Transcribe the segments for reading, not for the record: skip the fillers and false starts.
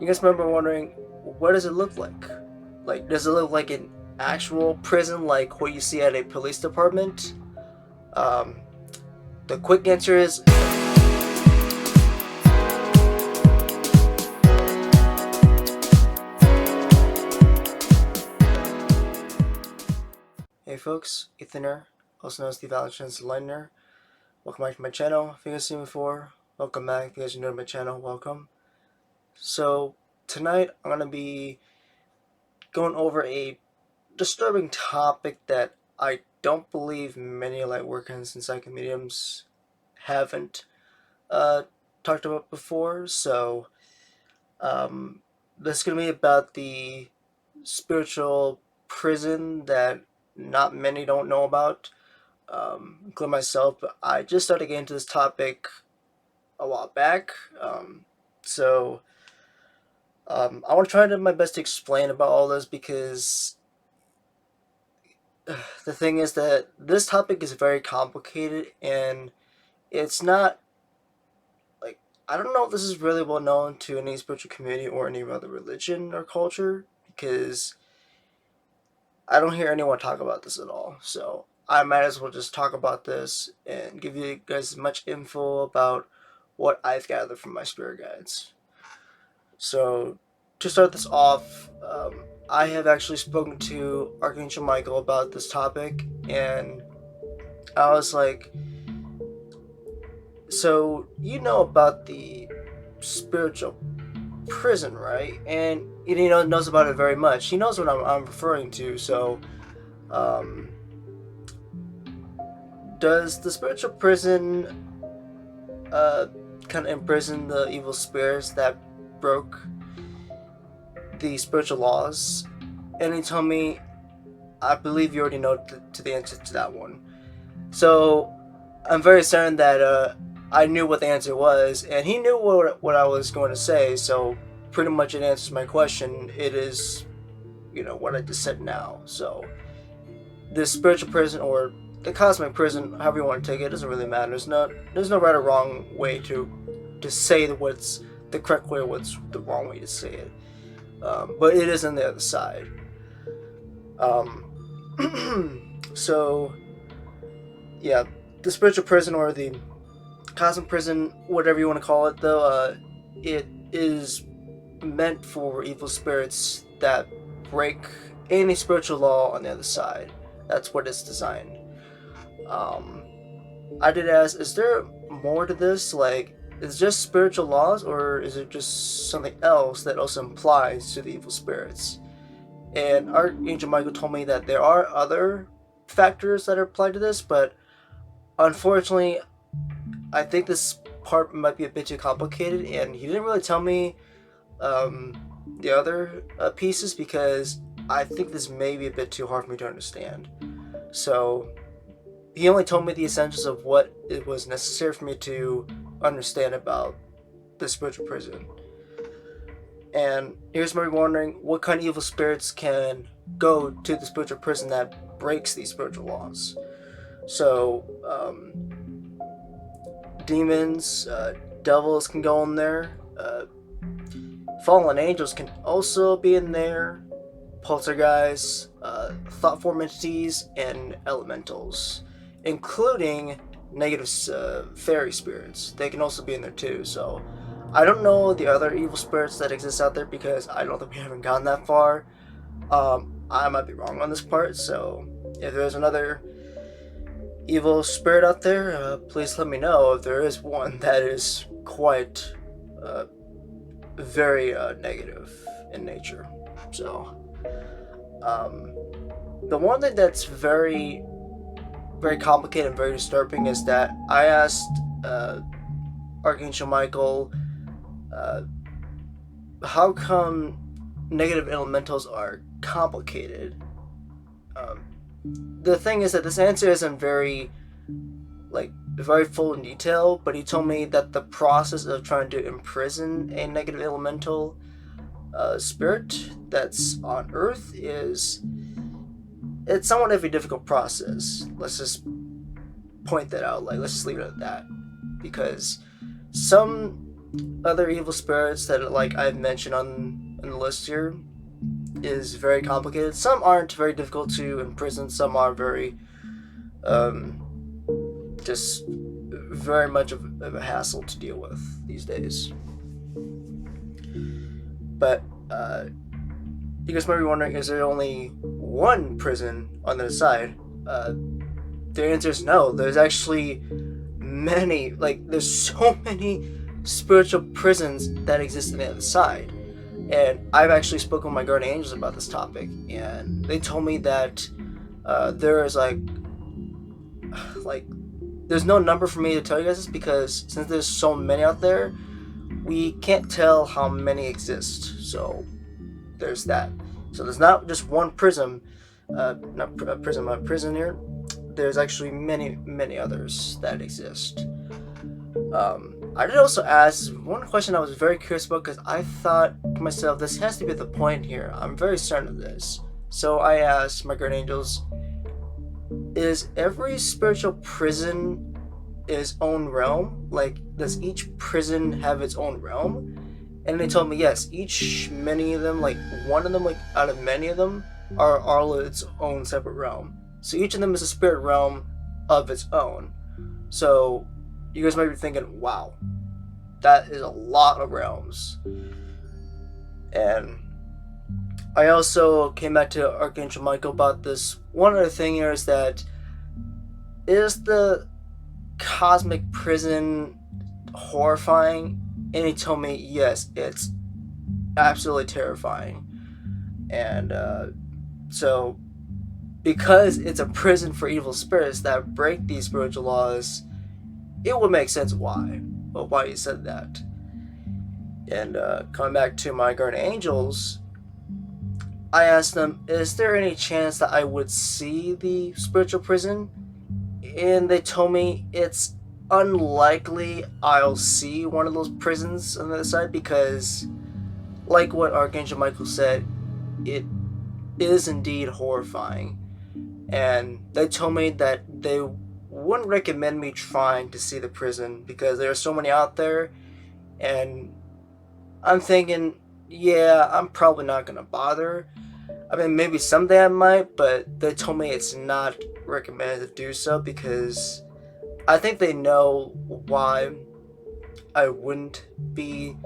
You guys remember wondering, what does it look like? Like, does it look like an actual prison, like what you see at a police department? Um, the quick answer is, hey folks, Ethaner, also known as the Valentine's Lightner. Welcome back to my channel. If you guys seen me before, welcome back. If you guys are new to my channel, welcome. So, tonight I'm going to be going over a disturbing topic that I don't believe many light workers and psychic mediums haven't uh, talked about before. So, this is going to be about the spiritual prison that not many don't know about, including myself. But I just started getting into this topic a while back. So, I want to try to do my best to explain about all this because the thing is that this topic is very complicated and it's not like I don't know if this is really well known to any spiritual community or any other religion or culture because I don't hear anyone talk about this at all. So I might as well just talk about this and give you guys as much info about what I've gathered from my spirit guides. So to start this off, I have actually spoken to Archangel Michael about this topic, and I was like, so you know about the spiritual prison, right? And he knows about it very much. He knows what I'm referring to. So, um, does the spiritual prison uh, kind of imprison the evil spirits that broke the spiritual laws? And he told me, I believe you already know the answer to that one. So I'm very certain that I knew what the answer was, and he knew what I was going to say. So pretty much it answers my question. It is, what I just said now. So the spiritual prison or the cosmic prison, however you want to take it, doesn't really matter. There's no right or wrong way to say what's the correct way or what's the wrong way to say it. But it is on the other side. So yeah, the spiritual prison or the cosmic prison, whatever you want to call it, though, it is meant for evil spirits that break any spiritual law on the other side. That's what it's designed. I did ask, is there more to this? Like, is it just spiritual laws, or is it just something else that also applies to the evil spirits? And Archangel Michael told me that there are other factors that are applied to this, but unfortunately, I think this part might be a bit too complicated, and he didn't really tell me the other pieces because I think this may be a bit too hard for me to understand. So he only told me the essentials of what it was necessary for me to understand about the spiritual prison. And here's me wondering, what kind of evil spirits can go to the spiritual prison that breaks these spiritual laws? So, demons, devils can go in there. Fallen angels can also be in there. Poltergeists, thought form entities, and elementals, including negative fairy spirits. They can also be in there too. So I don't know the other evil spirits that exist out there because I don't think we haven't gone that far. I might be wrong on this part. So if there's another evil spirit out there, please let me know if there is one that is quite very negative in nature. So the one thing that's very very complicated and very disturbing is that I asked Archangel Michael, how come negative elementals are complicated? The thing is that this answer isn't very full in detail, but he told me that the process of trying to imprison a negative elemental spirit that's on Earth it's somewhat of a difficult process. Let's just point that out. Let's just leave it at that, because some other evil spirits that like I've mentioned on the list here is very complicated. Some aren't very difficult to imprison. Some are very um, just very much of a hassle to deal with these days. But you guys might be wondering, is there only one prison on the other side? The answer is no. There's actually many, like, there's so many spiritual prisons that exist on the other side. And I've actually spoken with my guardian angels about this topic, and they told me that there is like there's no number for me to tell you guys this, because since there's so many out there, we can't tell how many exist. So there's that. So there's not just one prison, prison here. There's actually many others that exist. I did also ask one question I was very curious about, because I thought to myself, this has to be the point here. I'm very certain of this. So I asked my guardian angels, is every spiritual prison its own realm? Like, does each prison have its own realm? And they told me yes, many of them, like one of them, like out of many of them, are all its own separate realm. So each of them is a spirit realm of its own. So you guys might be thinking, wow, that is a lot of realms. And I also came back to Archangel Michael about this. One other thing here is that, is the cosmic prison horrifying? And he told me yes, it's absolutely terrifying. And so because it's a prison for evil spirits that break these spiritual laws, it would make sense why he said that. And coming back to my guardian angels, I asked them, is there any chance that I would see the spiritual prison? And they told me it's unlikely I'll see one of those prisons on the other side, because like what Archangel Michael said, it is indeed horrifying. And they told me that they wouldn't recommend me trying to see the prison because there are so many out there. And I'm thinking, yeah, I'm probably not going to bother. I mean, maybe someday I might, but they told me it's not recommended to do so, because I think they know why I wouldn't be,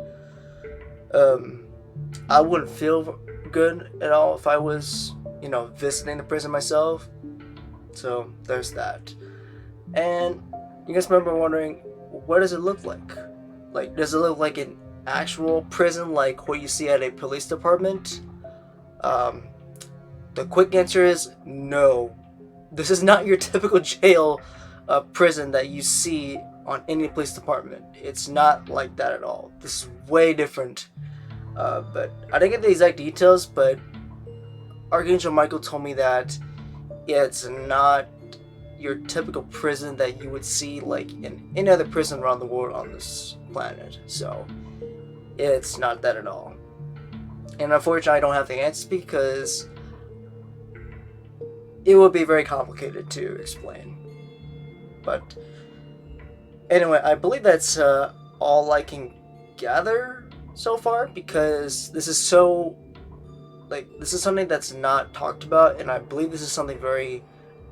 I wouldn't feel good at all if I was, visiting the prison myself. So there's that. And you guys remember wondering, what does it look like? Like, does it look like an actual prison, like what you see at a police department? The quick answer is no. This is not your typical jail prison that you see on any police department. It's not like that at all. This is way different. But I didn't get the exact details, but Archangel Michael told me that it's not your typical prison that you would see like in any other prison around the world on this planet. So it's not that at all. And unfortunately, I don't have the answers because it would be very complicated to explain. But anyway, I believe that's all I can gather so far, because this is something that's not talked about, and I believe this is something very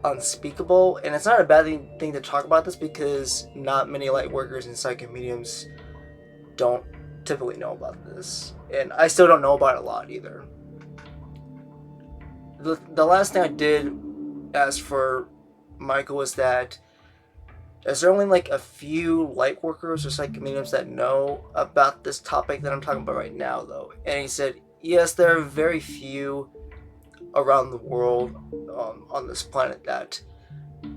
unspeakable. And it's not a bad thing to talk about this, because not many light workers and psychic mediums don't typically know about this, and I still don't know about it a lot either. The last thing I did ask for Michael was that, is there only like a few light workers or psychic mediums that know about this topic that I'm talking about right now, though? And he said, yes, there are very few around the world on this planet that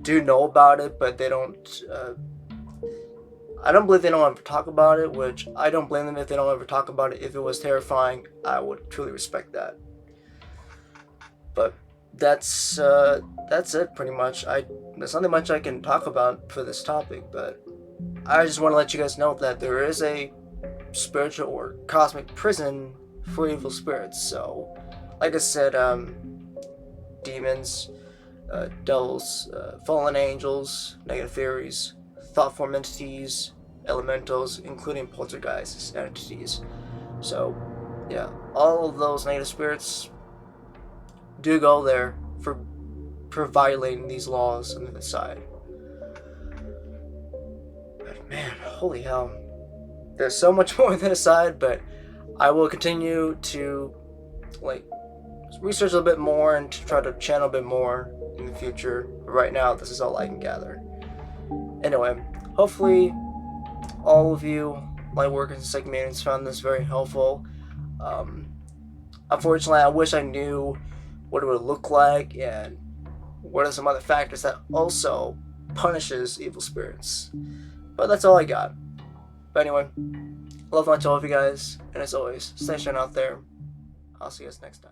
do know about it, but they don't. I don't believe they don't ever talk about it, which I don't blame them if they don't ever talk about it. If it was terrifying, I would truly respect that. But that's it pretty much. There's nothing much I can talk about for this topic, but I just want to let you guys know that there is a spiritual or cosmic prison for evil spirits. So, like I said, demons, devils, fallen angels, negative theories, thought form entities, elementals, including poltergeists, entities. So, yeah, all of those negative spirits do go there for violating these laws on the side. But man, holy hell. There's so much more on the side, but I will continue to like research a little bit more and to try to channel a bit more in the future. But right now, this is all I can gather. Anyway, hopefully all of you light workers and psychic mediums found this very helpful. Unfortunately, I wish I knew what it would look like and what are some other factors that also punishes evil spirits. But that's all I got. But anyway, love much all of you guys, and as always, stay strong out there. I'll see you guys next time.